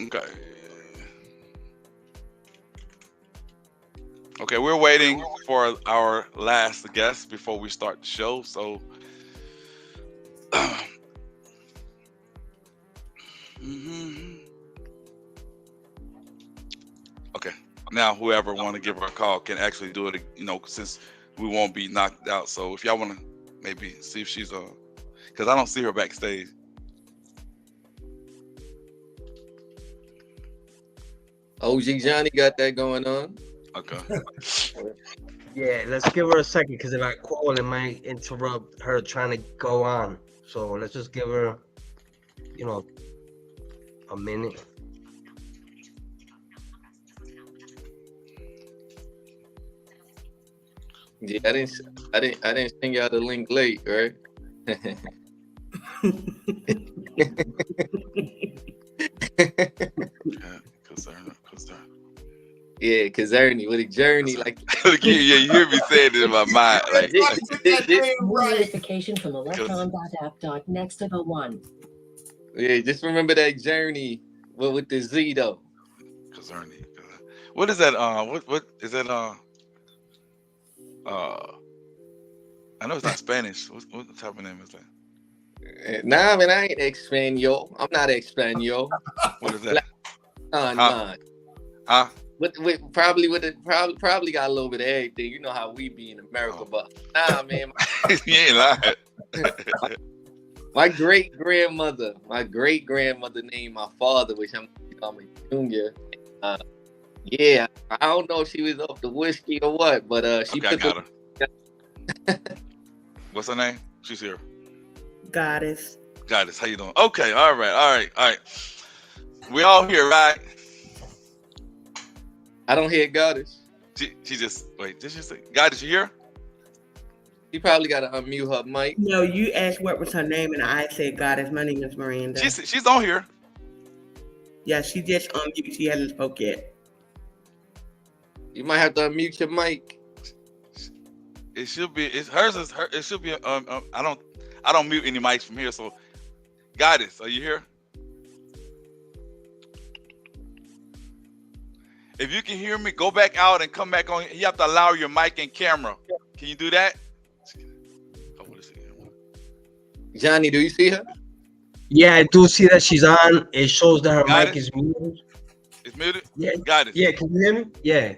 Okay. Okay, we're waiting for our last guest before we start the show. So, okay. Now, whoever want to give her a call can actually do it. Since we won't be knocked out. So, if y'all want to maybe see if she's because I don't see her backstage. OG Johnny got that going on. Okay. Yeah, let's give her a second because if I call, it might interrupt her trying to go on. So let's just give her, a minute. Yeah, I didn't send y'all the link late, right? Yeah, cause Ernie with a journey like. Yeah, you hear me saying it in my mind, like. Notification from electron.app.next of 01. Yeah, just remember that journey. With the Z though. Cause Ernie. What is that? What is that? I know it's not Spanish. What type of name is that? Nah, man, I ain't Espanol. I'm not Espanol. What is that? Huh? Probably got a little bit of everything. You know how we be in America, but nah, man. You ain't lying. My great grandmother named my father, which I'm a junior. Yeah, I don't know if she was off the whiskey or what, but she okay, got her. What's her name? She's here. Goddess. How you doing? Okay, all right. We all here, right? I don't hear Goddess. She just wait. Did she say Goddess? You here? She probably got to unmute her mic. No, you asked what was her name, and I said Goddess. My name is Miranda. She's on here. Yeah, she just unmuted. She hasn't spoke yet. You might have to unmute your mic. It should be. It should be. I don't mute any mics from here. So, Goddess, are you here? If you can hear me, go back out and come back on. You have to allow your mic and camera. Can you do that? Johnny, do you see her? Yeah, I do see that she's on. It shows that her mic is muted. It's muted? Yeah. Got it. Yeah, can you hear me? Yeah.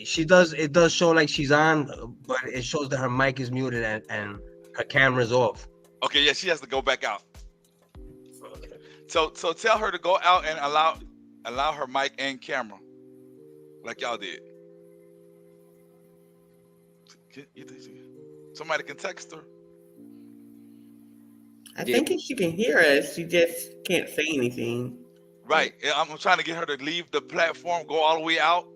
She does. It does show like she's on, but it shows that her mic is muted and her camera's off. Okay, yeah, she has to go back out. So tell her to go out and allow her mic and camera, like y'all did. Somebody can text her. I think she can hear us. She just can't say anything. Right. I'm trying to get her to leave the platform, go all the way out,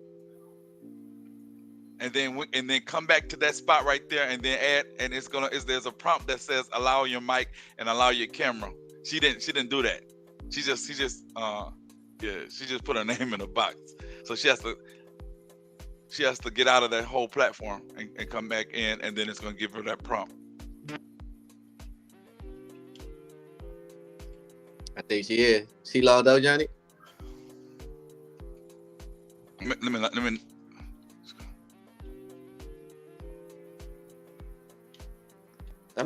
and then come back to that spot right there, and then add. And there's a prompt that says allow your mic and allow your camera. She didn't do that. She just put her name in a box. So she has to get out of that whole platform and come back in, and then it's gonna give her that prompt. I think she is. She logged out, Johnny? Let me.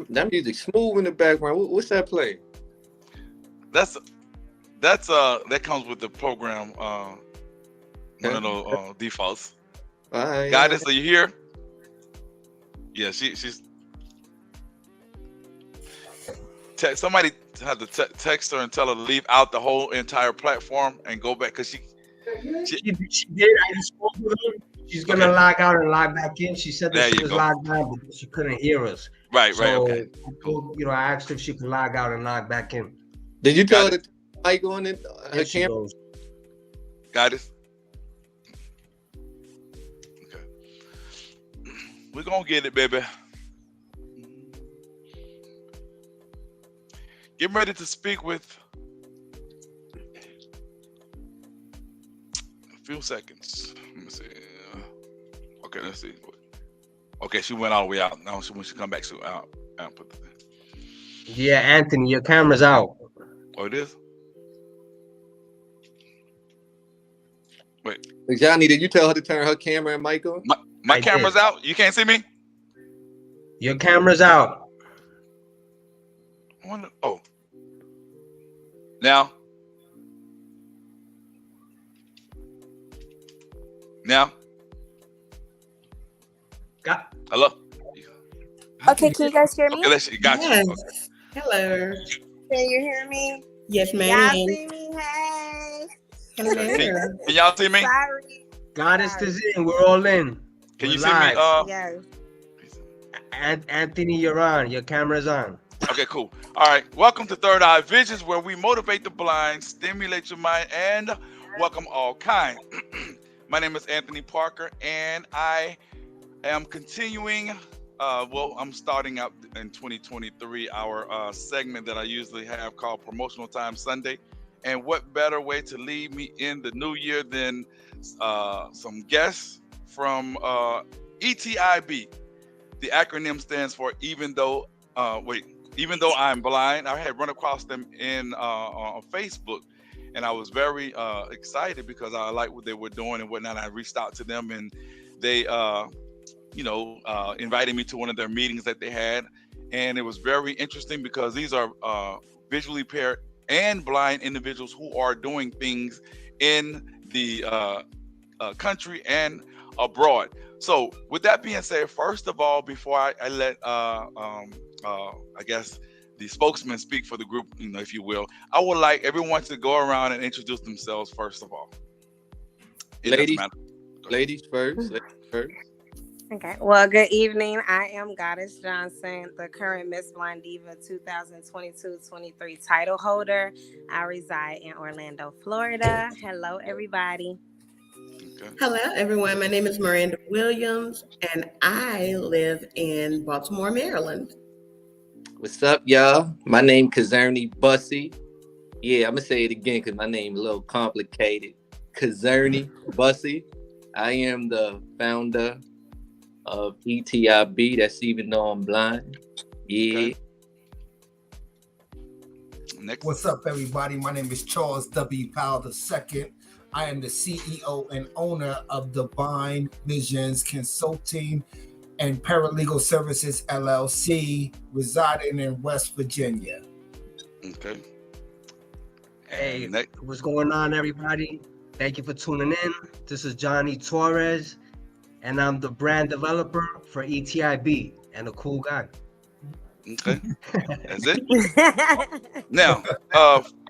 That music smooth in the background. What's that play? That comes with the program. One of those defaults. Goddess, are you here? Yeah, she's. Somebody had to text her and tell her to leave out the whole entire platform and go back because she did. I just spoke with her. She's gonna log out and log back in. She said that she was logged out, but she couldn't hear us. Right. Okay. I asked her if she could log out and log back in. Did you tell her to mic on it? Her camera. Got it. Okay. We're gonna get it, baby. Get ready to speak with a few seconds. Let me see. Okay, let's see. Okay, she went all the way out. Now when she come back, she out. Yeah, Anthony, your camera's out. Oh, it is? Wait, Johnny, did you tell her to turn her camera and mic on? my I camera's did. out. You can't see me. Your camera's out. Oh, now. Got. Hello. Okay, can you guys hear me? Okay, that's got you. Yes. Okay. Hello. Can you hear me? Yes, Y'all ma'am. see me? Hey. Hello. Can y'all see me? Sorry. Goddess Sorry. is in. We're all in. Can We're you see me? live. Yes. Anthony, you're on. Your camera's on. Okay, cool. All right. Welcome to Third Eye Visions, where we motivate the blind, stimulate your mind, and welcome all kind. My name is Anthony Parker, and I am continuing. I'm starting out in 2023 our segment that I usually have called Promotional Time Sunday. And what better way to lead me in the new year than some guests from ETIB. The acronym stands for even though I'm blind. I had run across them on Facebook, and I was very excited because I liked what they were doing and whatnot. I reached out to them, and they invited me to one of their meetings that they had, and it was very interesting because these are visually impaired and blind individuals who are doing things in the country and abroad. So with that being said, first of all, before I let I guess the spokesman speak for the group, if you will, I would like everyone to go around and introduce themselves first of all. Ladies first. Okay. Well, good evening. I am Goddess Johnson, the current Miss Blind Diva 2022-23 title holder. I reside in Orlando, Florida. Hello, everybody. Okay. Hello, everyone. My name is Miranda Williams, and I live in Baltimore, Maryland. What's up, y'all? My name Kazerny Bussy. Yeah, I'm gonna say it again because my name is a little complicated. Kazerny Bussy. I am the founder of ETIB. That's even though I'm blind. Yeah. Okay. Next. What's up, everybody? My name is Charles W. Powell II. I am the CEO and owner of Divine Visions Consulting and Paralegal Services, LLC, residing in West Virginia. Okay. Hey, what's going on, everybody? Thank you for tuning in. This is Johnny Torres, and I'm the brand developer for ETIB and a cool guy. Okay. That's it. Now,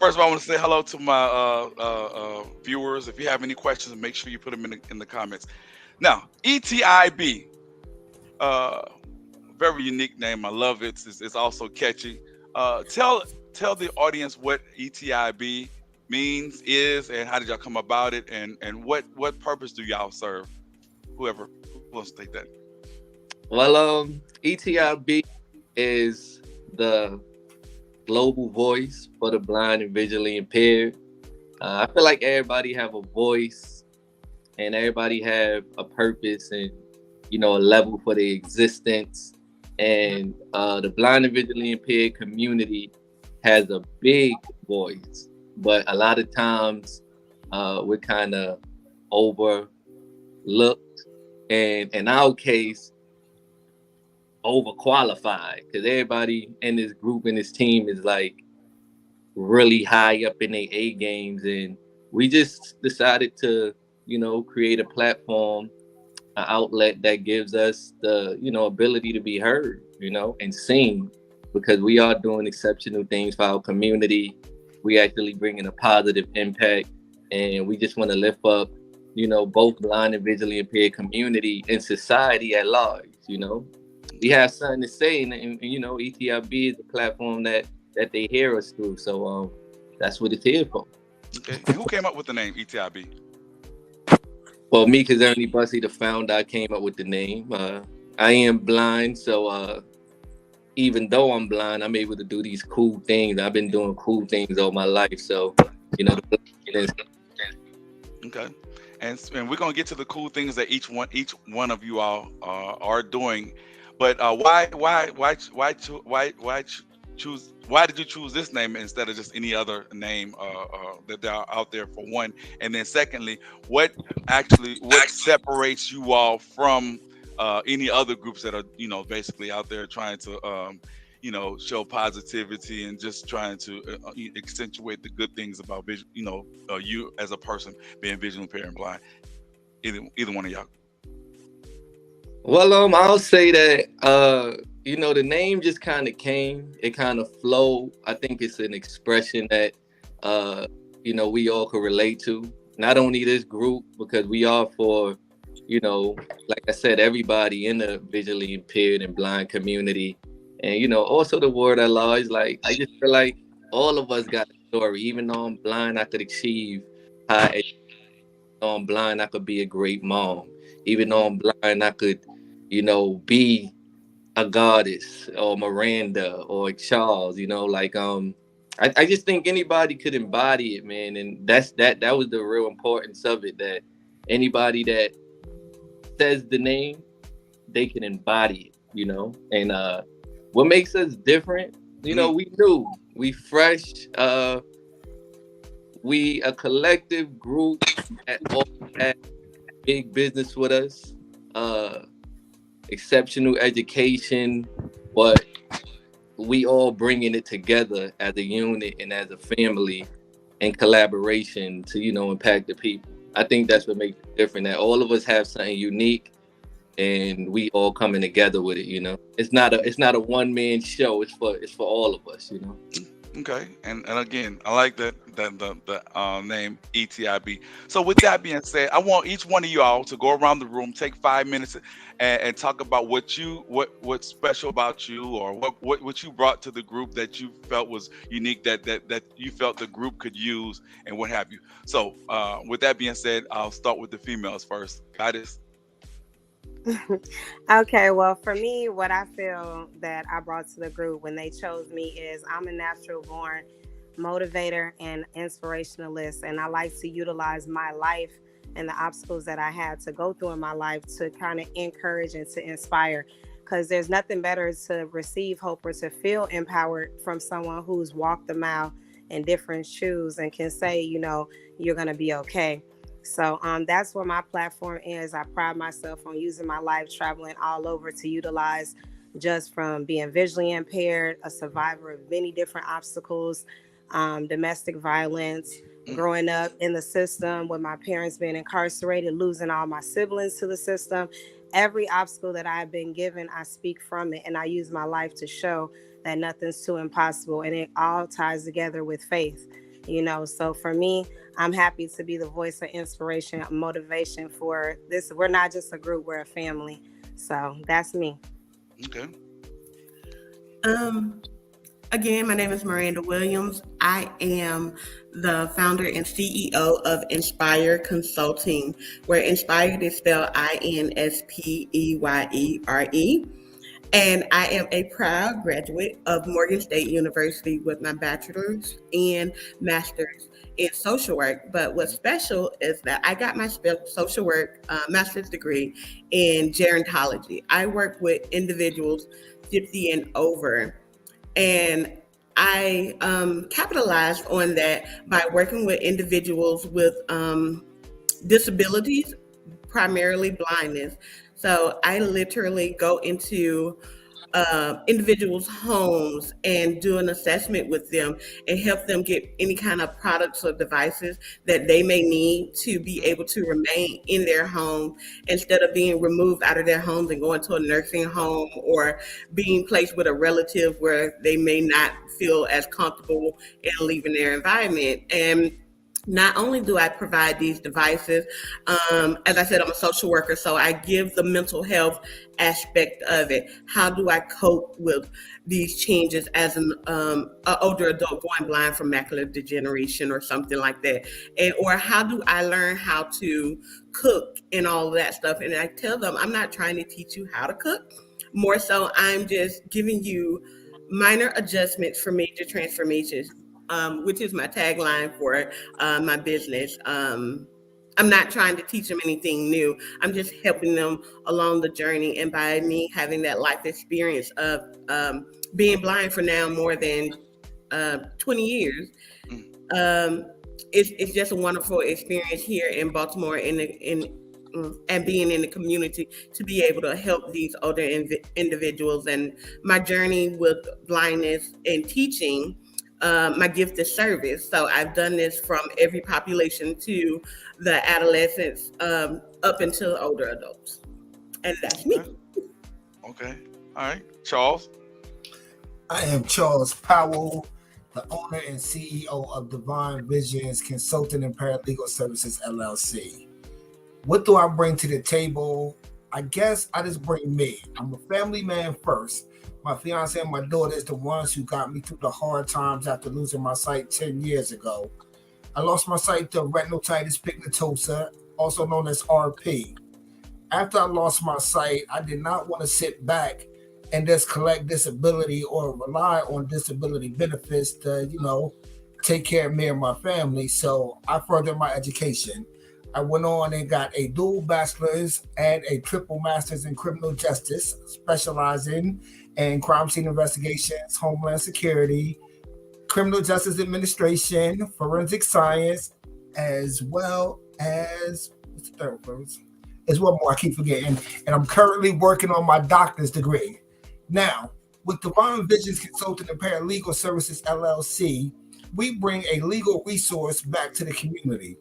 first of all, I want to say hello to my viewers. If you have any questions, make sure you put them in the comments. Now, ETIB, very unique name. I love it. It's also catchy. Tell the audience what ETIB means, is, and how did y'all come about it, and what purpose do y'all serve? Whoever wants to take that. Well, ETIB is the global voice for the blind and visually impaired. I feel like everybody have a voice and everybody have a purpose and, a level for their existence. And the blind and visually impaired community has a big voice, but a lot of times we're kind of overlooked, and in our case, overqualified, because everybody in this group, in this team, is like really high up in their A games, and we just decided to, create a platform, an outlet that gives us the, ability to be heard, and seen, because we are doing exceptional things for our community. We actually bringing a positive impact, and we just want to lift up, both blind and visually impaired community and society at large. We have something to say, and ETIB is the platform that they hear us through. So that's what it's here for. Okay. And who came up with the name ETIB? Well, me, Kazerny Bussy, the founder, I came up with the name. I am blind, so even though I'm blind, I'm able to do these cool things. I've been doing cool things all my life, so Okay. And we're gonna get to the cool things that each one of you all are doing, but why choose? Why did you choose this name instead of just any other name that are out there, for one? And then secondly, what separates you all from any other groups that are, basically out there trying to show positivity and just trying to accentuate the good things about vision, you as a person being visually impaired and blind? Either one of y'all. Well, I'll say that the name just kind of came. It kind of flowed. I think it's an expression that we all could relate to. Not only this group, because we are for, like I said, everybody in the visually impaired and blind community. And also the word Allah is like, I just feel like all of us got a story. Even though I'm blind, I could achieve high. Though I'm blind, I could be a great mom. Even though I'm blind, I could, be a goddess or Miranda or Charles. I just think anybody could embody it, man. And that was the real importance of it. That anybody that says the name, they can embody it. And what makes us different, we new, we fresh, we a collective group that all had big business with us, exceptional education, but we all bringing it together as a unit and as a family and collaboration to, impact the people. I think that's what makes it different, that all of us have something unique and we all coming together with it. It's not a one-man show. It's for all of us. Okay, and again, I like the name ETIB. So with that being said, I want each one of y'all to go around the room, take 5 minutes, and talk about what's special about you, or what you brought to the group that you felt was unique, that you felt the group could use, and what have you. So with that being said, I'll start with the females first. Goddess. Okay, well, for me, what I feel that I brought to the group when they chose me is I'm a natural born motivator and inspirationalist, and I like to utilize my life and the obstacles that I had to go through in my life to kind of encourage and to inspire, because there's nothing better to receive hope or to feel empowered from someone who's walked a mile in different shoes and can say, you're going to be okay. So that's what my platform is. I pride myself on using my life traveling all over to utilize, just from being visually impaired, a survivor of many different obstacles, domestic violence, growing up in the system with my parents being incarcerated, losing all my siblings to the system. Every obstacle that I've been given, I speak from it, and I use my life to show that nothing's too impossible, and it all ties together with faith. So for me, I'm happy to be the voice of inspiration, motivation for this. We're not just a group, we're a family. So that's me. Okay. Again, my name is Miranda Williams. I am the founder and CEO of Inspire Consulting, where Inspired is spelled INSPEYERE. And I am a proud graduate of Morgan State University with my bachelor's and master's in social work. But what's special is that I got my social work master's degree in gerontology. I work with individuals 50 and over. And I capitalized on that by working with individuals with disabilities, primarily blindness. So I literally go into individuals' homes and do an assessment with them and help them get any kind of products or devices that they may need to be able to remain in their home instead of being removed out of their homes and going to a nursing home or being placed with a relative where they may not feel as comfortable in leaving their environment. And not only do I provide these devices, as I said, I'm a social worker, so I give the mental health aspect of it. How do I cope with these changes as an older adult going blind from macular degeneration or something like that? Or how do I learn how to cook and all of that stuff? And I tell them, I'm not trying to teach you how to cook. More so, I'm just giving you minor adjustments for major transformations. Which is my tagline for my business. I'm not trying to teach them anything new. I'm just helping them along the journey. And by me having that life experience of being blind for now more than 20 years, it's just a wonderful experience here in Baltimore and being in the community to be able to help these older individuals. And my journey with blindness and teaching, my gift is service. So I've done this from every population to the adolescents up until older adults. And that's me. Okay. All right. Charles? I am Charles Powell, the owner and CEO of Divine Visions Consulting and Paralegal Services, LLC. What do I bring to the table? I guess I just bring me. I'm a family man first. My fiance and my daughter is the ones who got me through the hard times after losing my sight 10 years ago. I lost my sight to retinitis pigmentosa, also known as RP. After I lost my sight, I did not want to sit back and just collect disability or rely on disability benefits to, take care of me and my family. So I furthered my education. I went on and got a dual bachelor's and a triple master's in criminal justice, specializing in crime scene investigations, homeland security, criminal justice administration, forensic science, as well as, what's the third one? There's one more I keep forgetting. And I'm currently working on my doctor's degree. Now, with Divine Visions Consulting and Paralegal Services, LLC, we bring a legal resource back to the community.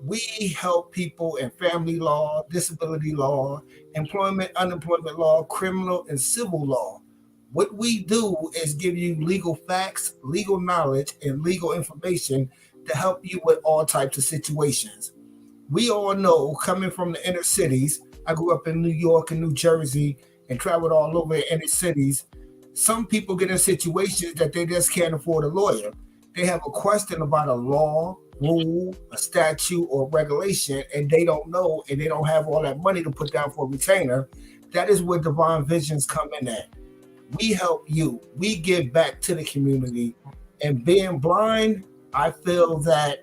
We help people in family law, disability law, employment, unemployment law, criminal, and civil law. What we do is give you legal facts, legal knowledge, and legal information to help you with all types of situations. We all know, coming from the inner cities, I grew up in New York and New Jersey and traveled all over the inner cities. Some people get in situations that they just can't afford a lawyer. They have a question about a law, rule, a statute, or regulation, and they don't know, and they don't have all that money to put down for a retainer. That is where Divine Visions come in at. We help you. We give back to the community. And being blind, I feel that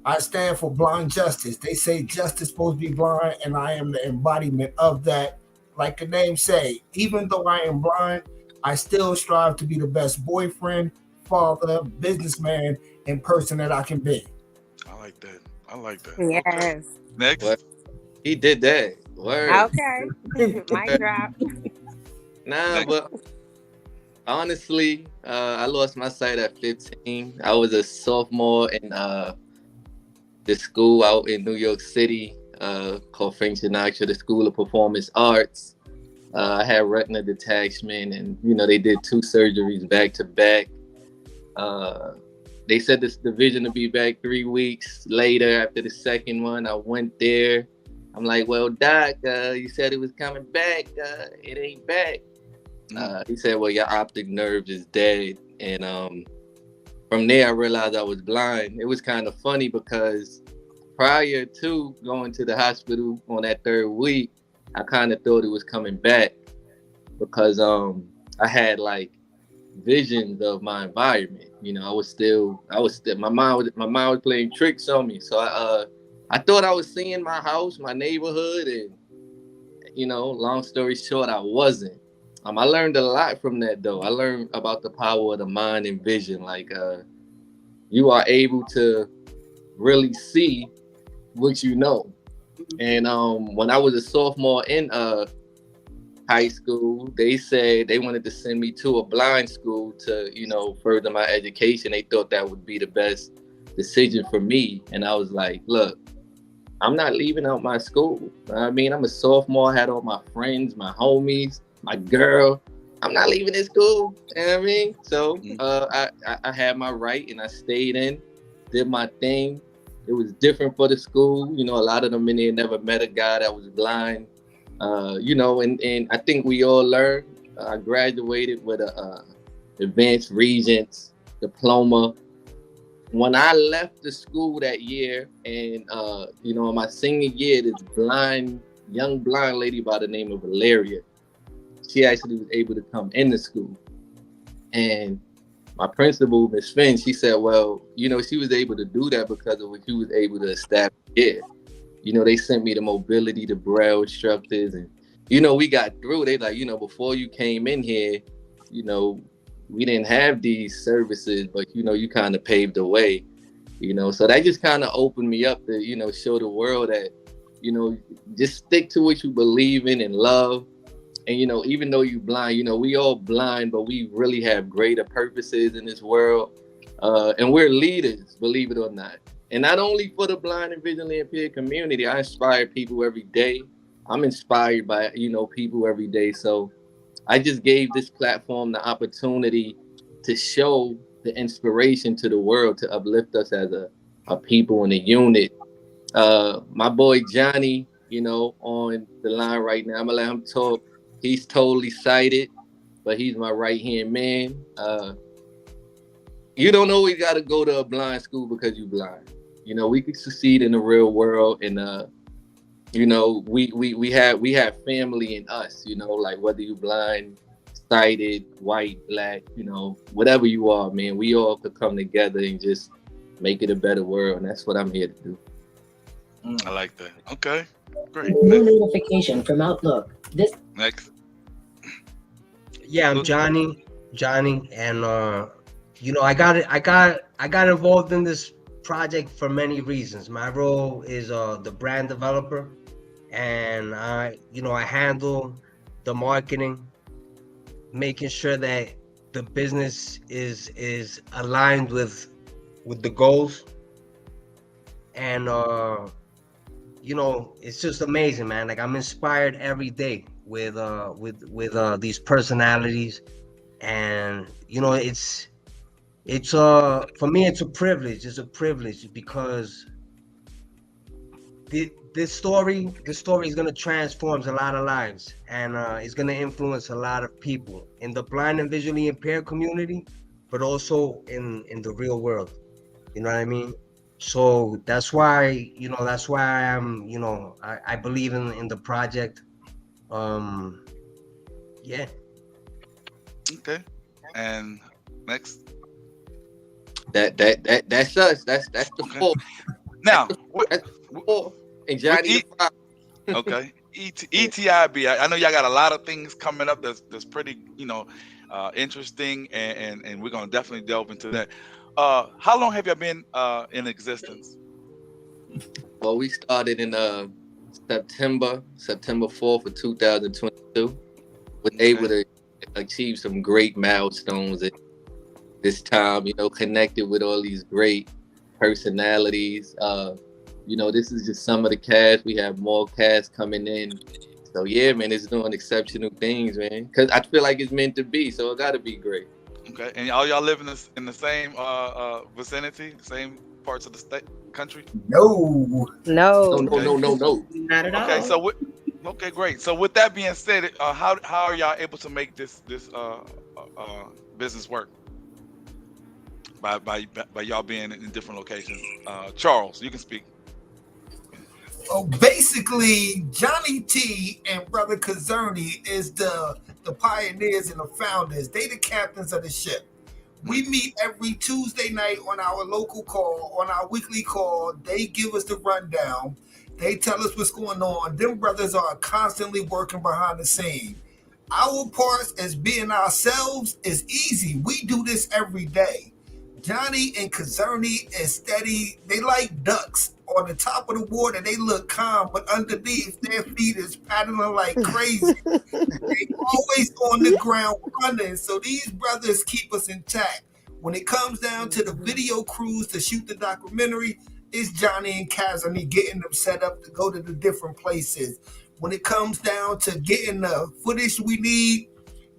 I stand for blind justice. They say justice is supposed to be blind, and I am the embodiment of that. Like the name say, even though I am blind, I still strive to be the best boyfriend, father, businessman, and person that I can be. I like that. Yes. Okay. Next. What? He did that. Word. Okay. Mic drop. Nah, but honestly, I lost my sight at 15. I was a sophomore in the school out in New York City called Frank Sinatra, the School of Performance Arts. I had retina detachment, and they did 2 surgeries back to back. They said the vision to be back 3 weeks later after the second one. I went there. I'm like, well, doc, you said it was coming back. It ain't back. He said, well, your optic nerve is dead. And from there, I realized I was blind. It was kind of funny because prior to going to the hospital on that 3rd week, I kind of thought it was coming back because I had like visions of my environment. I was still my mind was playing tricks on me. So I thought I was seeing my house, my neighborhood, and long story short, I wasn't. I learned a lot from that though. I learned about the power of the mind and vision. Like you are able to really see what you know. And when I was a sophomore in high school, they said they wanted to send me to a blind school to, further my education. They thought that would be the best decision for me. And I was like, look, I'm not leaving out my school. I'm a sophomore, I had all my friends, my homies, my girl. I'm not leaving this school. You know what I mean? So I had my right and I stayed in, did my thing. It was different for the school. A lot of them in there never met a guy that was blind. And I think we all learned. I graduated with a advanced regents diploma. When I left the school that year, and in my senior year, this young blind lady by the name of Valeria, she actually was able to come into school. And my principal, Miss Finn, she said, well, she was able to do that because of what she was able to establish here. they sent me the mobility, the braille instructors, and we got through. They like, before you came in here, we didn't have these services, but you kind of paved the way. So that just kind of opened me up to show the world that just stick to what you believe in and love. And even though you blind, we all blind, but we really have greater purposes in this world, and we're leaders, believe it or not. And not only for the blind and visually impaired community, I inspire people every day. I'm inspired by people every day. So I just gave this platform the opportunity to show the inspiration to the world, to uplift us as a people and a unit. My boy Johnny, on the line right now. I'm gonna let him talk. He's totally sighted, but he's my right-hand man. You don't always gotta go to a blind school because you're blind. We can succeed in the real world, and we have family in us. Like whether you blind, sighted, white, black, whatever you are, man, we all could come together and just make it a better world, and that's what I'm here to do. I like that. Okay, great. New notification from Outlook. This Next. Yeah, I'm Johnny, and I got involved in this project for many reasons. My role is the brand developer, and I handle the marketing, making sure that the business is aligned with the goals. And it's just amazing, man. Like, I'm inspired every day with these personalities, and it's for me it's a privilege. It's a privilege because this story is going to transform a lot of lives, and it's going to influence a lot of people in the blind and visually impaired community, but also in the real world. You know what I mean? So that's why I'm I believe in the project. Yeah. Okay. And next. That's us. That's the four. Now, That's the four. And Johnny. Okay. ETIB. I know y'all got a lot of things coming up that's pretty interesting, and we're gonna definitely delve into that. How long have you been in existence? Well, we started in September 4th of 2022. Was able to achieve some great milestones at this time, connected with all these great personalities. This is just some of the cast. We have more cast coming in. So yeah, man, it's doing exceptional things, man. Because I feel like it's meant to be, so it got to be great. Okay, and all y'all live in the same vicinity, the same parts of the country? No. No. No. Not at all. Okay, okay, great. So with that being said, how are y'all able to make this business work? By y'all being in different locations. Charles, you can speak. Well, basically, Johnny T and Brother Kazerny is the pioneers and the founders. They the captains of the ship. We meet every Tuesday night on our local call, on our weekly call. They give us the rundown. They tell us what's going on. Them brothers are constantly working behind the scene. Our parts as being ourselves is easy. We do this every day. Johnny and Kazerny is steady. They like ducks on the top of the water. They look calm, but underneath their feet is paddling like crazy. They always on the ground running. So these brothers keep us intact. When it comes down to the video crews to shoot the documentary, it's Johnny and Kazerny getting them set up to go to the different places. When it comes down to getting the footage we need,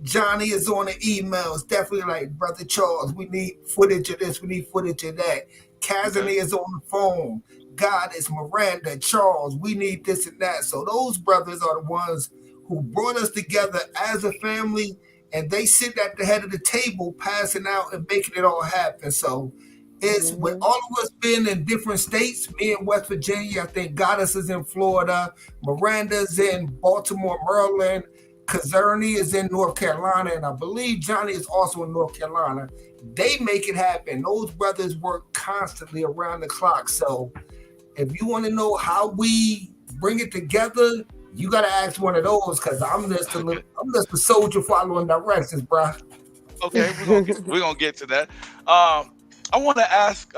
Johnny is on the emails, definitely like, Brother Charles, we need footage of this, we need footage of that. Kazerny is on the phone. God is Miranda, Charles, we need this and that. So those brothers are the ones who brought us together as a family, and they sit at the head of the table passing out and making it all happen. So it's with all of us being in different states, me in West Virginia, I think Goddess is in Florida, Miranda's in Baltimore, Maryland, Kazerny is in North Carolina, and I believe Johnny is also in North Carolina. They make it happen. Those brothers work constantly around the clock. So If you want to know how we bring it together, you gotta ask one of those, because I'm just a soldier following directions, bro. Okay, we're gonna get to that. I want to ask.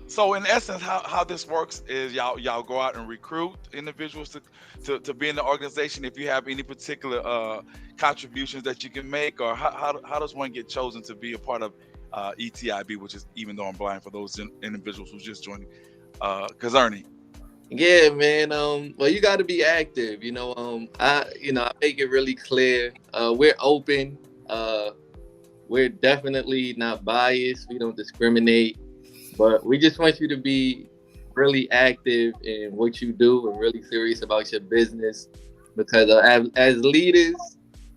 So in essence, how this works is y'all go out and recruit individuals to be in the organization. If you have any particular contributions that you can make, or how does one get chosen to be a part of ETIB, which is Even Though I'm Blind, for those individuals who just joined. Cause Ernie. Yeah, man. Well, you got to be active. I make it really clear. We're open. We're definitely not biased. We don't discriminate, but we just want you to be really active in what you do and really serious about your business. Because as leaders,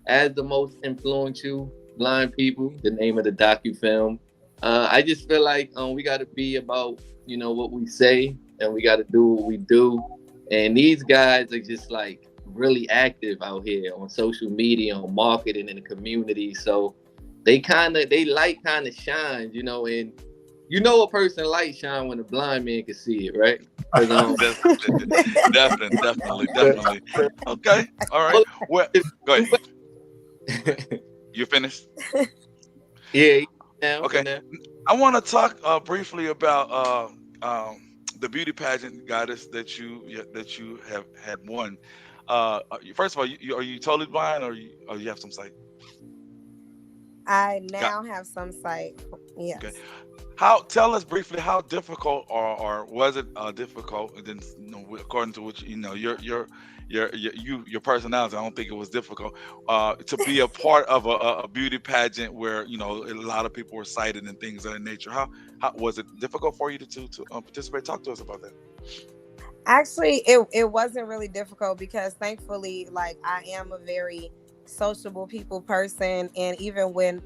as the most influential blind people, the name of the Docufilm, I just feel like we got to be about what we say, and we got to do what we do. And these guys are just like really active out here on social media, on marketing in the community. So they light kind of shines, and a person light shine when a blind man can see it, right? Definitely. Okay, all right. Well, go ahead. You finished? Yeah. Okay. I want to talk briefly about the beauty pageant goddess that you have had won. First of all, are you totally blind, or you have some sight? I now have some sight. Yes. Okay. Tell us briefly how difficult or was it difficult? And then, according to what your personality, I don't think it was difficult to be a part of a beauty pageant where a lot of people were sighted and things of that nature. How was it difficult for you to participate? Talk to us about that. Actually, it wasn't really difficult, because thankfully, like, I am a very sociable people person, and even when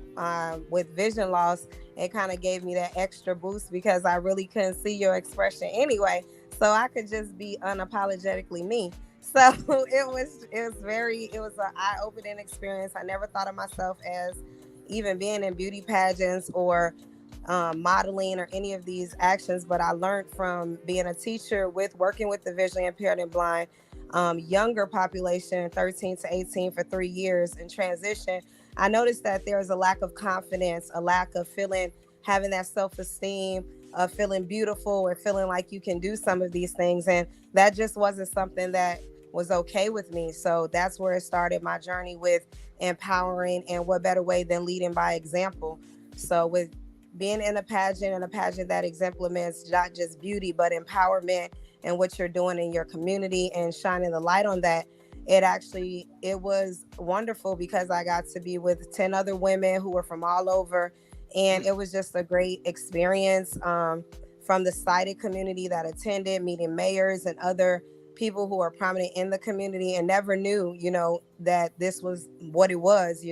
with vision loss, it kind of gave me that extra boost, because I really couldn't see your expression anyway, so I could just be unapologetically me. So it was an eye-opening experience. I never thought of myself as even being in beauty pageants or modeling or any of these actions, but I learned from being a teacher working with the visually impaired and blind younger population, 13 to 18, for 3 years in transition. I noticed that there was a lack of confidence, a lack of having that self-esteem, of feeling beautiful or feeling like you can do some of these things. And that just wasn't something that was okay with me. So that's where it started, my journey with empowering, and what better way than leading by example. So with being in a pageant that exemplifies not just beauty, but empowerment and what you're doing in your community and shining the light on that, it was wonderful, because I got to be with 10 other women who were from all over. And it was just a great experience from the sighted community that attended, meeting mayors and other people who are prominent in the community, and never knew, that this was what it was,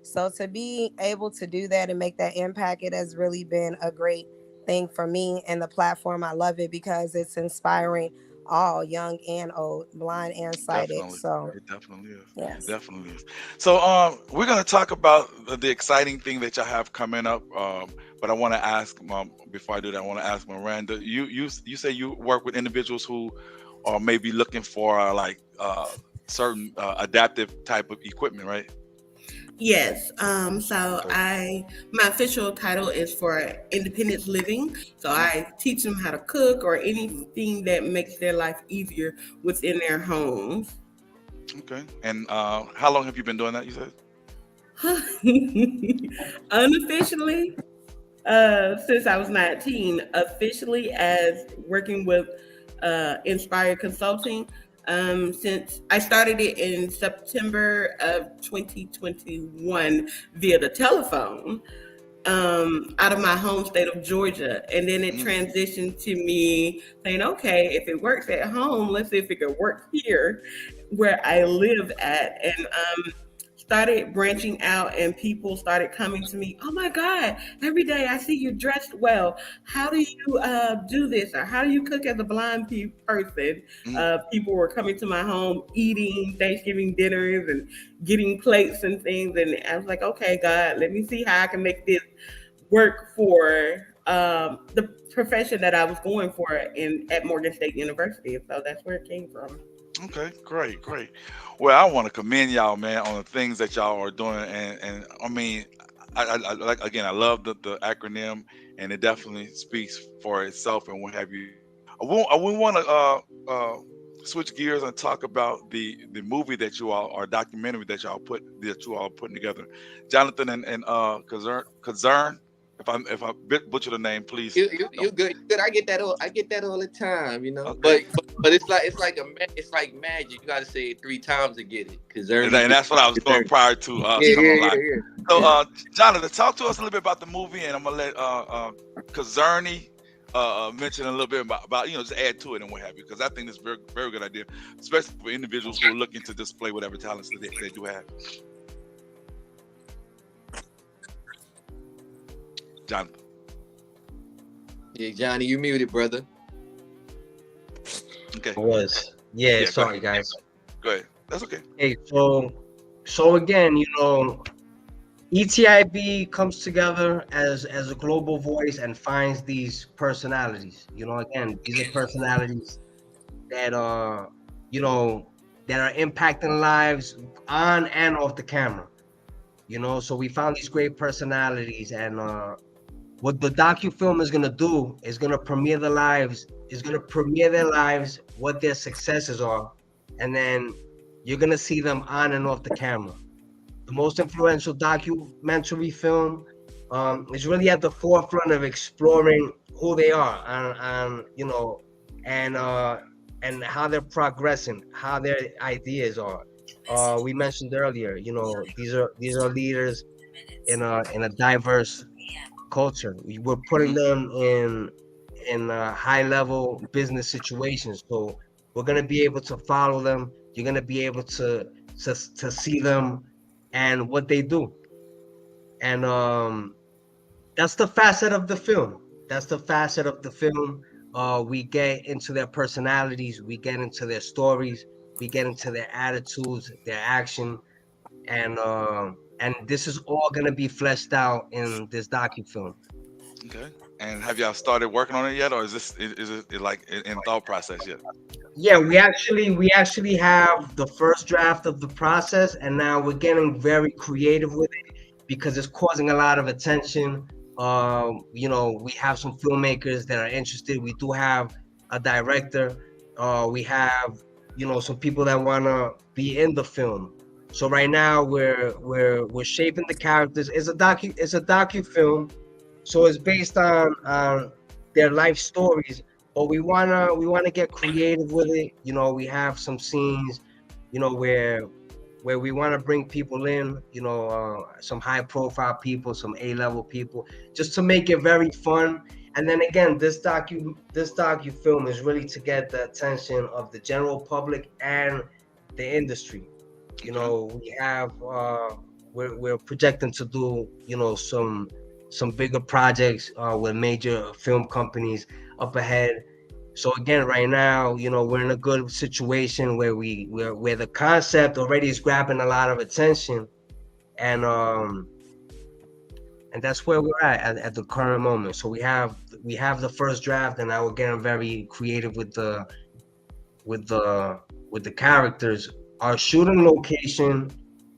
So to be able to do that and make that impact, it has really been a great thing for me and the platform. I love it because it's inspiring all, young and old, blind and sighted. Definitely. So It definitely is. yes. It definitely is. So we're going to talk about the exciting thing that you have coming up. But I want to ask, before I do that, I want to ask Miranda, you say you work with individuals who are maybe looking for certain adaptive type of equipment, right? Yes. My official title is for independence living. So I teach them how to cook or anything that makes their life easier within their homes. Okay. And how long have you been doing that, you said? Unofficially, since I was 19, officially as working with Inspired Consulting. Since I started it in September of 2021 via the telephone, out of my home state of Georgia. And then it transitioned to me saying, okay, if it works at home, let's see if it can work here where I live at. And started branching out, and people started coming to me. Oh my God, every day I see you dressed well. How do you do this? Or how do you cook as a blind person? People were coming to my home, eating Thanksgiving dinners and getting plates and things. And I was like, okay, God, let me see how I can make this work for the profession that I was going for at Morgan State University. So that's where it came from. Okay, great. Well, I want to commend y'all, man, on the things that y'all are doing, and I mean, I like again, I love the acronym, and it definitely speaks for itself and what have you. I won't want to switch gears and talk about the movie that you all, or documentary that you all are putting together, Jonathan and Kazern. If I butcher the name, please You don't. good. You good. I get that all the time, you know. Okay. But it's like magic. You gotta say it 3 times to get it. Cause And, Ernie. and that's what I was doing prior to us Yeah, coming yeah, on live. yeah, So, yeah. Jonathan, talk to us a little bit about the movie, and I'm gonna let Kazerny mention a little bit about just add to it and what have you, because I think it's a very very good idea, especially for individuals who are looking to display whatever talents that they do have. Jonathan. Yeah, Johnny, you muted, brother. Okay. Yeah, Yeah, sorry guys. Go ahead. That's okay. Hey, so again, ETIB comes together as a global voice and finds these personalities. Again, these are personalities that that are impacting lives on and off the camera. So we found these great personalities, and what the docufilm is gonna do is gonna premiere their lives, what their successes are, and then you're gonna see them on and off the camera. The most influential documentary film is really at the forefront of exploring who they are, and how they're progressing, how their ideas are. We mentioned earlier, these are leaders in a diverse culture. We're putting them in high level business situations, so we're gonna be able to follow them. You're gonna be able to see them and what they do, and that's the facet of the film. We get into their personalities, we get into their stories, we get into their attitudes, their action, and this is all gonna be fleshed out in this docufilm. Okay. And have y'all started working on it yet, or is it like in thought process yet? Yeah, we actually have the first draft of the process, and now we're getting very creative with it because it's causing a lot of attention. We have some filmmakers that are interested. We do have a director. We have some people that wanna be in the film. So right now we're shaping the characters. It's a docu film, so it's based on their life stories, but we wanna get creative with it. We have some scenes, where we want to bring people in, some high profile people, some A-level people, just to make it very fun. And then again, this docu film is really to get the attention of the general public and the industry. Okay. We have we're projecting to do some bigger projects with major film companies up ahead. So again, right now, we're in a good situation where the concept already is grabbing a lot of attention, and that's where we're at the current moment. So we have the first draft, and now we're getting very creative with the characters. Our shooting location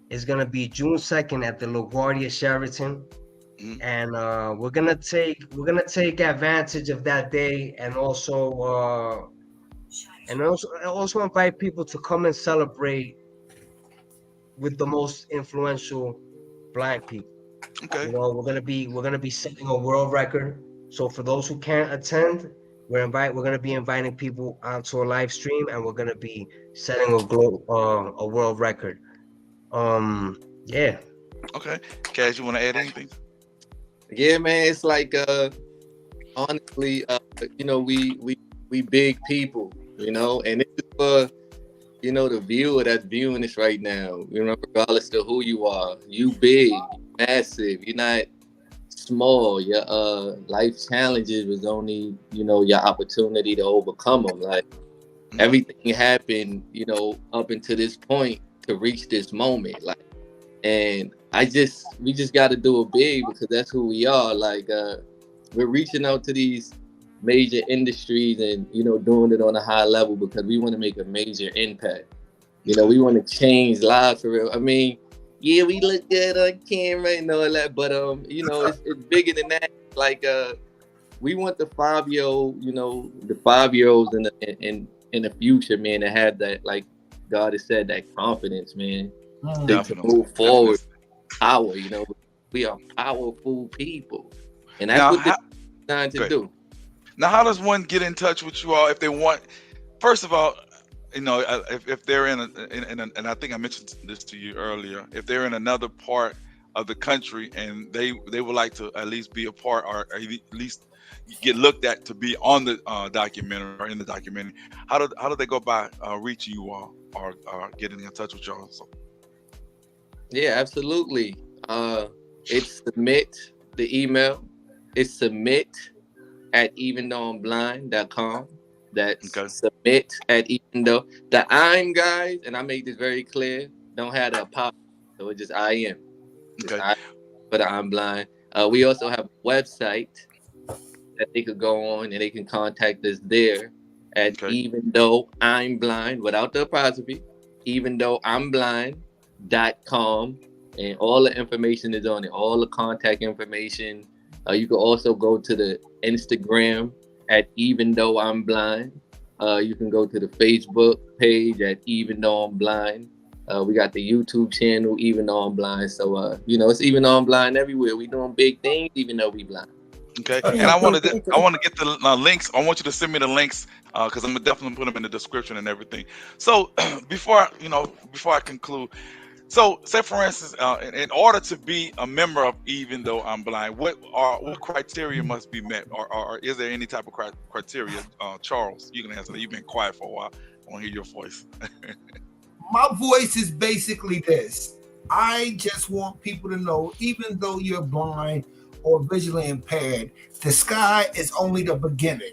is gonna be June 2nd at the LaGuardia Sheraton, Mhm. and we're gonna take advantage of that day, and also invite people to come and celebrate with the most influential blind people. Okay. We're gonna be setting a world record. So for those who can't attend, we're gonna be inviting people onto a live stream, and we're gonna be setting a world record. Yeah. Okay. Kaz, you want to add anything? Yeah, man. It's like honestly, we big people, and this is for the viewer that's viewing this right now. Regardless of who you are, you big, massive. You're not small. Your life challenges was only your opportunity to overcome them. Like everything happened, up until this point to reach this moment. Like, and we just got to do it big because that's who we are. Like we're reaching out to these major industries and, you know, doing it on a high level because we want to make a major impact. You know, we want to change lives for real. I mean, yeah, we look good on camera and all that, but you know, it's bigger than that. Like we want the 5-year-old, you know, the 5-year-olds in the future, man, to have that, like God has said, that confidence, man, to move forward. Power, you know, we are powerful people, and that's what they're trying to do. Now, how does one get in touch with you all if they want? First of all, you know, if they're in and I think I mentioned this to you earlier, if they're in another part of the country and they would like to at least be a part or at least get looked at to be on the documentary or in the documentary, how do they go by reaching you all or getting in touch with y'all? So. Yeah, absolutely. It's submit the email. It's submit@eventhoughtI'mblind.com. That's submit at even though. The I'm guys, and I make this very clear, don't have the apostrophe, so it's just I am. Okay. But I'm blind. We also have a website that they could go on and they can contact us there at even though I'm blind without the apostrophe, even though I'm blind.com, and all the information is on it, all the contact information. You can also go to the Instagram at even though I'm blind. You can go to the Facebook page at even though I'm blind. We got the YouTube channel even though I'm blind. So you know, it's even though I'm blind everywhere. We doing big things even though we blind. Okay, and I want to get the links. I want you to send me the links because I'm gonna definitely put them in the description and everything. So before I conclude, so say for instance, in order to be a member of Even Though I'm Blind, what criteria must be met, or is there any type of criteria? Charles, you can answer that. You've been quiet for a while. I want to hear your voice. My voice is basically this. I just want people to know, even though you're blind or visually impaired, the sky is only the beginning.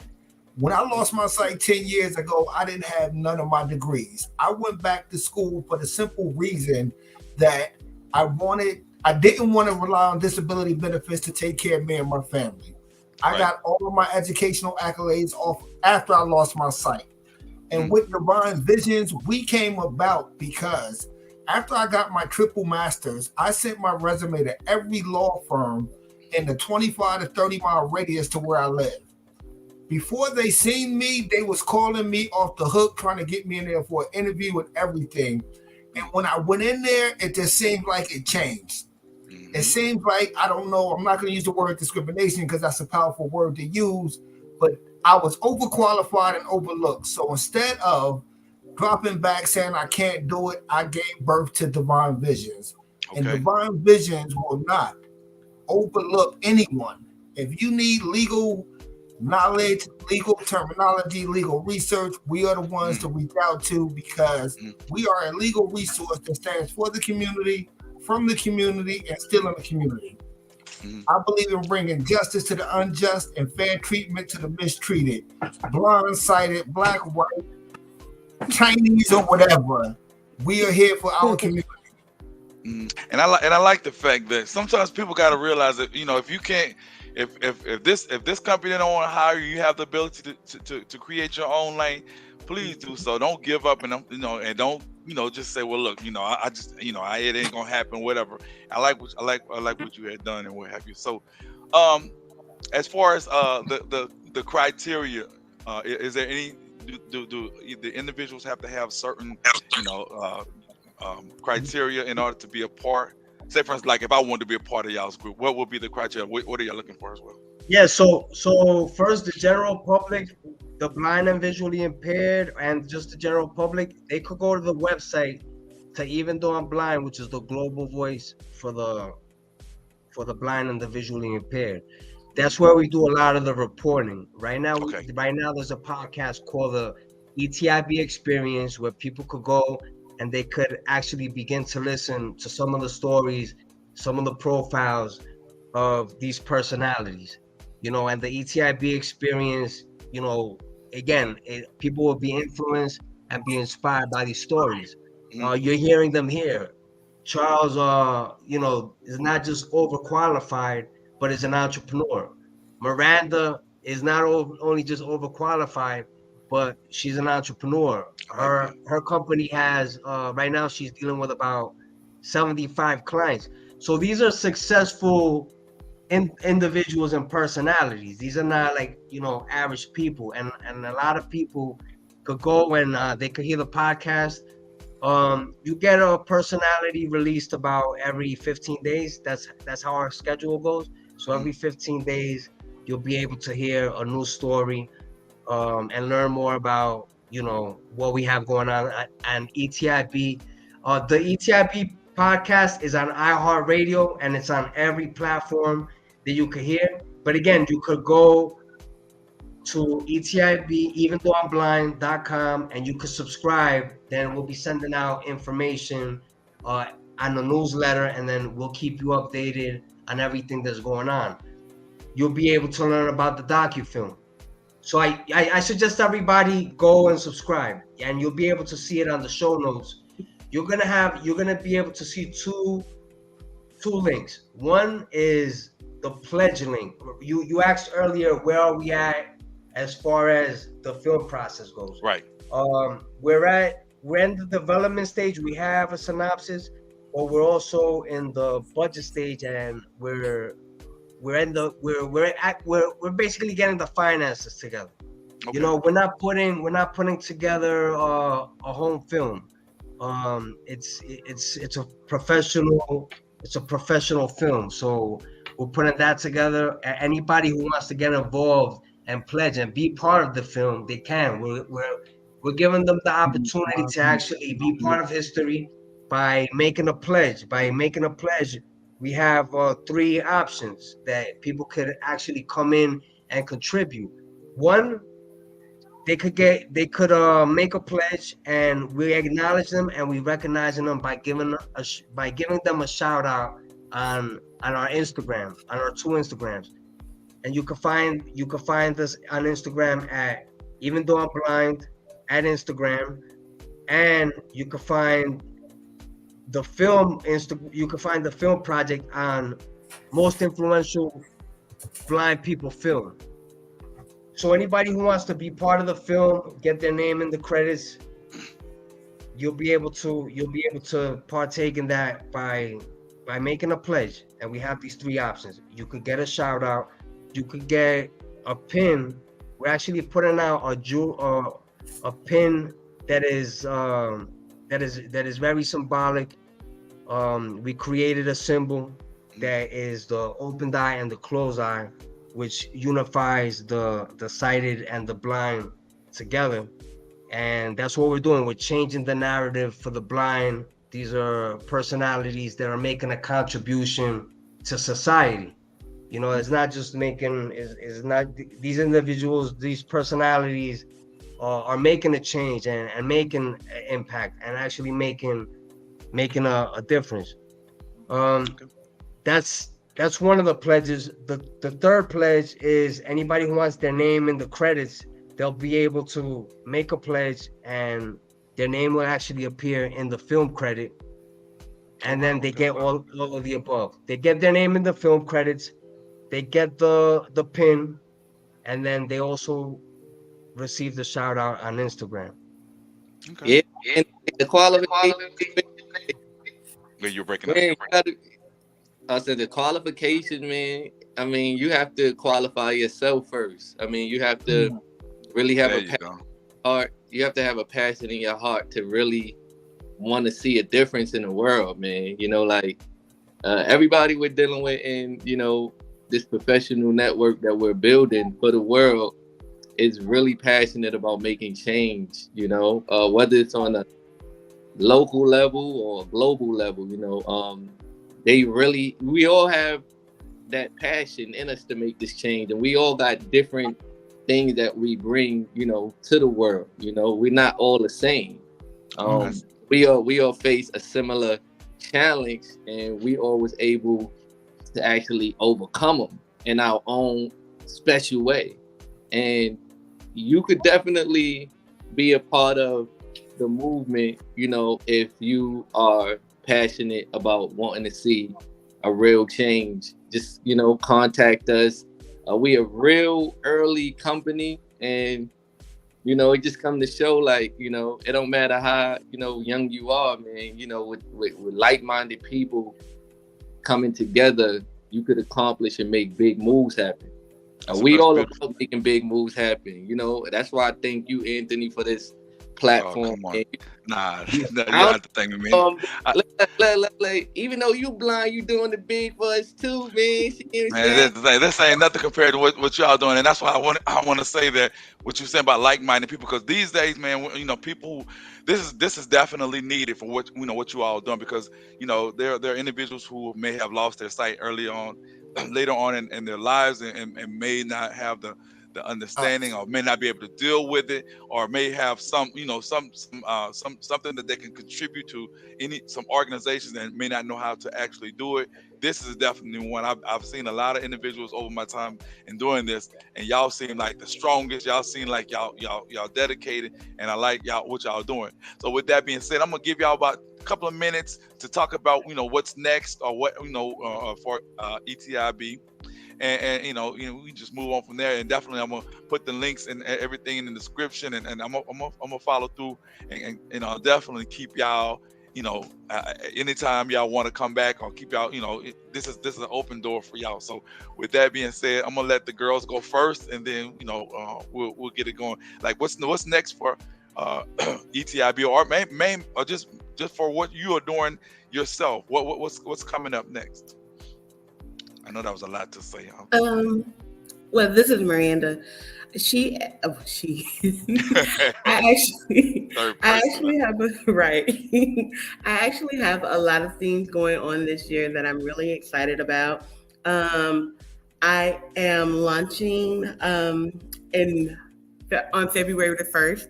When I lost my sight 10 years ago, I didn't have none of my degrees. I went back to school for the simple reason that I didn't want to rely on disability benefits to take care of me and my family. I got all of my educational accolades off after I lost my sight. And with Divine Visions, we came about because after I got my triple masters, I sent my resume to every law firm in the 25 to 30 mile radius to where I live. Before they seen me, they was calling me off the hook, trying to get me in there for an interview and everything. And when I went in there, it just seemed like it changed. It seems like, I don't know, I'm not going to use the word discrimination because that's a powerful word to use, but I was overqualified and overlooked. So instead of dropping back saying I can't do it, I gave birth to Divine Visions. And Divine Visions will not overlook anyone. If you need legal knowledge, legal terminology, legal research, we are the ones to reach out to because we are a legal resource that stands for the community, from the community, and still in the community. I believe in bringing justice to the unjust and fair treatment to the mistreated, blind-sighted, black, white, Chinese, or whatever. We are here for our community. And I like the fact that sometimes people got to realize that, you know, if you can't, if this company don't want to hire you, you have the ability to create your own lane. Please do so. Don't give up, and and don't just say, well, look, I just it ain't gonna happen, whatever. I like what you had done and what have you. So, as far as the criteria, is there any? Do the individuals have to have certain criteria in order to be a part? Say for instance, like if I wanted to be a part of y'all's group, what would be the criteria? What are y'all looking for as well? Yeah, so first, the general public, the blind and visually impaired, and just the general public, they could go to the website to Even Though I'm Blind, which is the global voice for the blind and the visually impaired. That's where we do a lot of the reporting. Right now, there's a podcast called the ETIB Experience where people could go and they could actually begin to listen to some of the stories, some of the profiles of these personalities, and the ETIB Experience, again, people will be influenced and be inspired by these stories. You're hearing them here. Charles, is not just overqualified, but is an entrepreneur. Miranda is not only just overqualified, but she's an entrepreneur. Her company has right now she's dealing with about 75 clients. So these are successful individuals and personalities. These are not like, average people. And a lot of people could go and they could hear the podcast. You get a personality released about every 15 days. That's how our schedule goes. So every 15 days, you'll be able to hear a new story, and learn more about, what we have going on at ETIB. The ETIB podcast is on iHeartRadio, and it's on every platform that you could hear. But again, you could go to ETIB, eventhough-I'm-blind.com, and you could subscribe. Then we'll be sending out information on the newsletter, and then we'll keep you updated on everything that's going on. You'll be able to learn about the Docufilm. So I suggest everybody go and subscribe, and you'll be able to see it on the show notes. You're gonna be able to see two links. One is the pledge link. You asked earlier, where are we at as far as the film process goes? Right. We're in the development stage. We have a synopsis, but we're also in the budget stage, and we're basically getting the finances together. Okay. We're not putting together a home film. It's a professional film. So we're putting that together. Anybody who wants to get involved and pledge and be part of the film, they can. We're giving them the opportunity to actually be part of history by making a pledge. We have 3 options that people could actually come in and contribute. One, they could make a pledge, and we acknowledge them and we recognize them by giving them a shout out on our Instagram, on our 2 Instagrams. And you can find us on Instagram at Even Though I'm Blind at Instagram, and you can find the film project on Most Influential Blind People Film. So anybody who wants to be part of the film, get their name in the credits, you'll be able to partake in that by making a pledge. And we have these 3 options. You could get a shout out, you could get a pin. We're actually putting out a pin that is very symbolic. We created a symbol that is the opened eye and the closed eye, which unifies the sighted and the blind together. And that's what we're doing. We're changing the narrative for the blind. These are personalities that are making a contribution to society. It's not just these individuals, these personalities are making a change and making an impact and actually making a difference. That's one of the pledges. The third pledge is anybody who wants their name in the credits, they'll be able to make a pledge and their name will actually appear in the film credit. And then they get all of the above. They get their name in the film credits, they get the pin, and then they also receive the shout out on Instagram. Okay. Yeah, and the qualification. You're breaking up. I said the qualification, man. I mean, you have to qualify yourself first. I mean, you have to really have a heart. You have to have a passion in your heart to really want to see a difference in the world, man. Everybody we're dealing with in, this professional network that we're building for the world is really passionate about making change, whether it's on a local level or a global level, we all have that passion in us to make this change, and we all got different things that we bring, to the world. We're not all the same. We all face a similar challenge, and we all was able to actually overcome them in our own special way. And you could definitely be a part of the movement, if you are passionate about wanting to see a real change. Just, contact us. We a real early company, and you know, it just come to show, like, you know, it don't matter how, you know, young you are, man. You know, with like-minded people coming together, you could accomplish and make big moves happen. We all about making big moves happen. You know, that's why I thank you, Anthony, for this platform. Oh, come on. Nah, you I don't have to thank me, man. Even though you blind, you doing the big for us too, man. Man, this ain't nothing compared to what y'all doing, and that's why I want to say that what you said about like-minded people, because these days, man, you know, people, this is definitely needed for what, you know, what you all doing, because, you know, there are individuals who may have lost their sight early on, later on in their lives, and may not have the understanding, or may not be able to deal with it, or may have some, you know, something that they can contribute to some organizations, and may not know how to actually do it. This is definitely one. I've seen a lot of individuals over my time in doing this, and y'all seem like the strongest. Y'all seem like y'all dedicated, and I like what y'all doing. So with that being said, I'm gonna give y'all about a couple of minutes to talk about, you know, what's next, or what, you know, for ETIB. And you know, we just move on from there. And definitely, I'm gonna put the links and everything in the description, and I'm gonna follow through, and you know, definitely keep y'all, you know, anytime y'all want to come back, or keep y'all, you know, this is an open door for y'all. So with that being said, I'm gonna let the girls go first, and then, you know, we'll get it going. Like, what's next for ETIB, or main, or just for what you are doing yourself? What's coming up next? I know that was a lot to say. Well, this is Miranda. I actually have I actually have a lot of things going on this year that I'm really excited about. I am launching on February the 1st,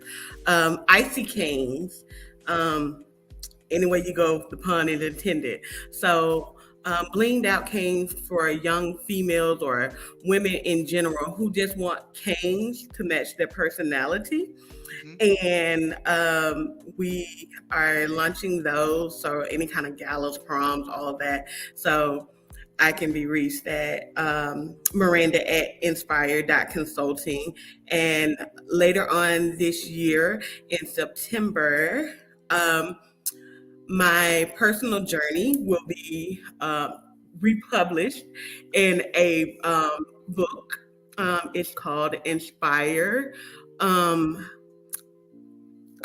icy canes. Anyway you go, the pun is intended. So blinged out canes for young females or women in general who just want canes to match their personality. And we are launching those, so any kind of galas, proms, all of that. So I can be reached at Miranda at inspired.consulting. And later on this year in September, my personal journey will be republished in a book. It's called Inspire.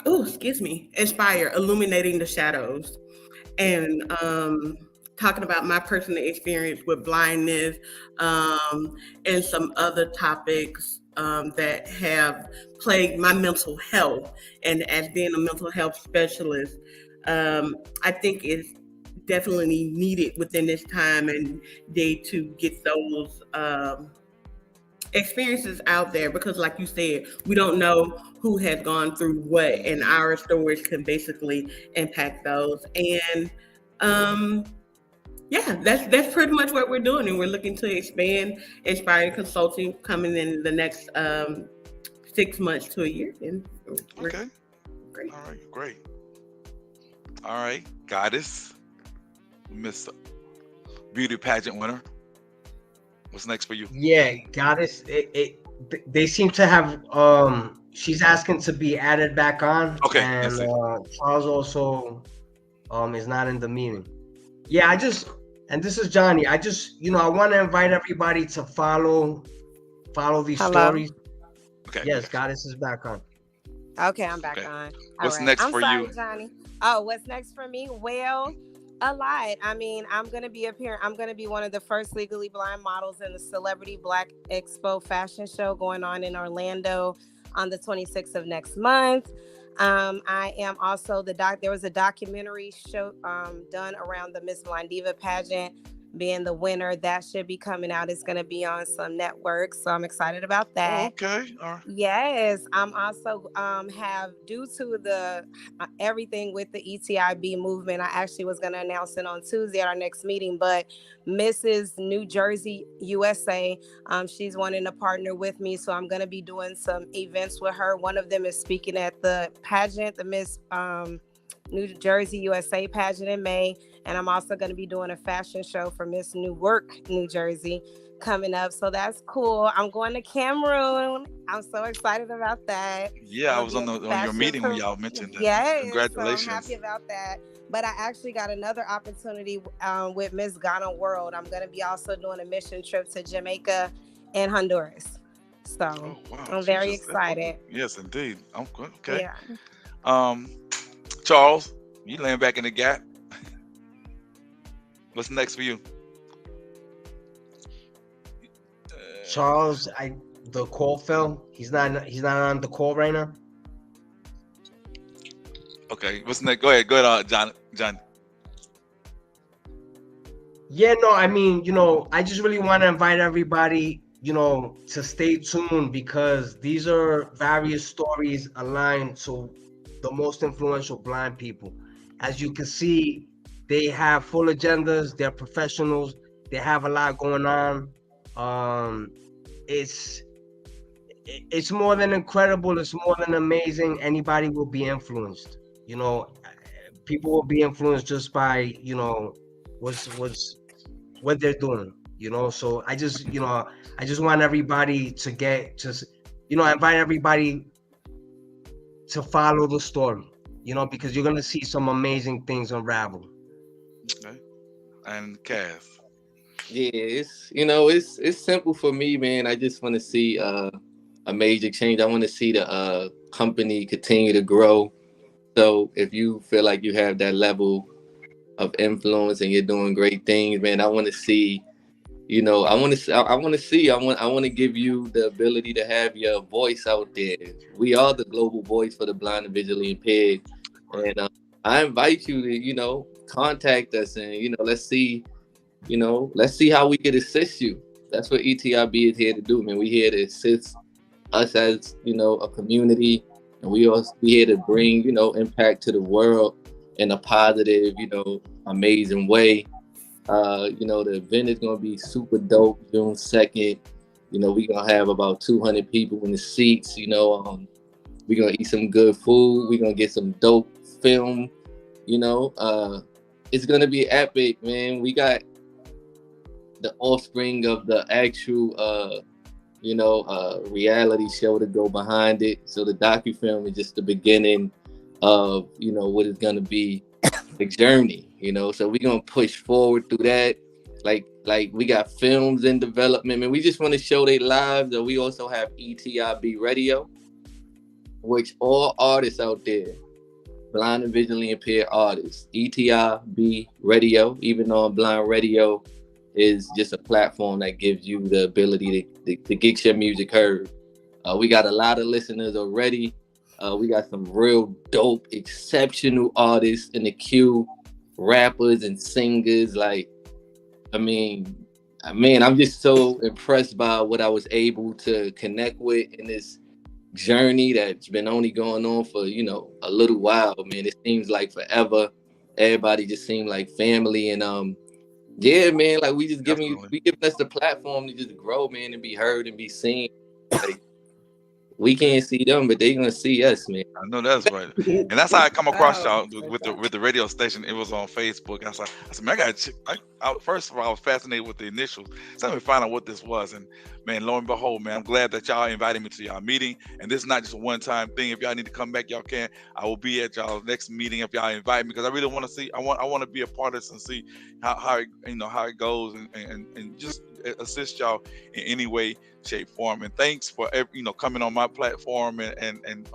Inspire, Illuminating the Shadows. And talking about my personal experience with blindness, and some other topics that have plagued my mental health. And as being a mental health specialist, I think it's definitely needed within this time and day to get those experiences out there, because like you said, we don't know who has gone through what, and our stories can basically impact those. And that's pretty much what we're doing, and we're looking to expand Inspired Consulting coming in the next 6 months to a year. And okay, great. All right, great. All right, Goddess, Miss Beauty Pageant winner. What's next for you? Yeah, Goddess. They seem to have. She's asking to be added back on. Okay. And Charles also is not in the meeting. Yeah, and this is Johnny. I want to invite everybody to follow these stories. Okay. Yes, Goddess is back on. Okay, I'm back on. What's next for you? I'm sorry, Johnny. Oh, what's next for me? Well, a lot. I mean, I'm going to be appearing. I'm going to be one of the first legally blind models in the Celebrity Black Expo fashion show going on in Orlando on the 26th of next month. I am also there was a documentary show done around the Miss Blind Diva pageant being the winner. That should be coming out. It's going to be on some networks, so I'm excited about that. Okay. All right. Yes, I'm also have, due to the everything with the ETIB movement, I actually was going to announce it on Tuesday at our next meeting, but Mrs. New Jersey USA, she's wanting to partner with me, so I'm going to be doing some events with her. One of them is speaking at the pageant, the Miss New Jersey USA pageant in May, and I'm also going to be doing a fashion show for Miss Newark, New Jersey. coming up. So that's cool. I'm going to Cameroon. I'm so excited about that. Yeah, I was on your meeting when y'all mentioned that. Yes, Congratulations. so I'm happy about that. But I actually got another opportunity with Miss Ghana World. I'm going to be also doing a mission trip to Jamaica and Honduras. So I'm very excited. Yes, indeed. I'm good. Okay. Yeah. Charles, you laying back in the gap. What's next for you? Charles, the call fell. He's not on the call right now. Okay, what's next? Go ahead, John. Yeah, no, I mean, I just really want to invite everybody, to stay tuned, because these are various stories aligned to the most influential blind people. As you can see, they have full agendas. They're professionals. They have a lot going on. It's more than incredible. It's more than amazing. Anybody will be influenced. People will be influenced just by what they're doing. So I just want everybody to invite everybody to follow the story. Because you're gonna see some amazing things unravel. Okay. And Cass. Yeah, it's simple for me, man. I just want to see a major change. I want to see the company continue to grow. So if you feel like you have that level of influence and you're doing great things, man, I want to see. I want to give you the ability to have your voice out there. We are the global voice for the blind and visually impaired, and I invite you to contact us, and let's see how we could assist you. That's what ETIB is here to do, man. We're here to assist us as a community, and we here to bring impact to the world in a positive, amazing way. The event is gonna be super dope. June 2nd. We're gonna have about 200 people in the seats. We're gonna eat some good food. We're gonna get some dope film. It's gonna be epic, man. We got the offspring of the actual reality show to go behind it. So the Docufilm is just the beginning of what is gonna be the journey. So we're gonna push forward through that. Like we got films in development, and we just want to show their lives. And we also have ETIB Radio, which all artists out there, blind and visually impaired artists, ETIB Radio, even though blind radio is just a platform that gives you the ability to get your music heard. We got a lot of listeners already. We got some real dope, exceptional artists in the queue, rappers and singers. I'm just so impressed by what I was able to connect with in this journey that's been only going on for, a little while, man. It seems like forever. Everybody just seemed like family. And yeah, man, like we giving us the platform to just grow, man, and be heard and be seen. Like, we can't see them, but they gonna see us, man. I know that's right, and that's how I come across y'all with the radio station. It was on Facebook. I said, man, first of all, I was fascinated with the initials. So let me find out what this was, and man, lo and behold, man, I'm glad that y'all invited me to y'all meeting. And this is not just a one-time thing. If y'all need to come back, y'all can. I will be at y'all's next meeting if y'all invite me, because I really want to see. I want to be a part of this and see how it goes, and just assist y'all in any way, shape, form. And thanks for coming on my platform and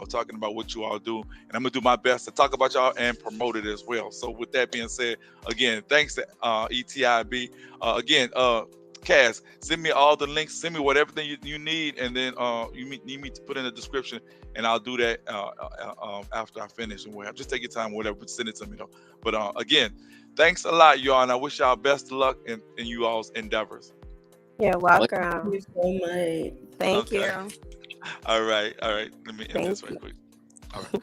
talking about what you all do. And I'm gonna do my best to talk about y'all and promote it as well. So with that being said, again, thanks to ETIB. Again, Cass, send me all the links, send me whatever thing you need, and then you need me to put in the description, and I'll do that after I finish. And we'll just take your time, whatever, but send it to me though. But again, thanks a lot, y'all, and I wish y'all best of luck in you all's endeavors. You're welcome. Thank you so much. Thank you. All right. Let me end this right quick. All right.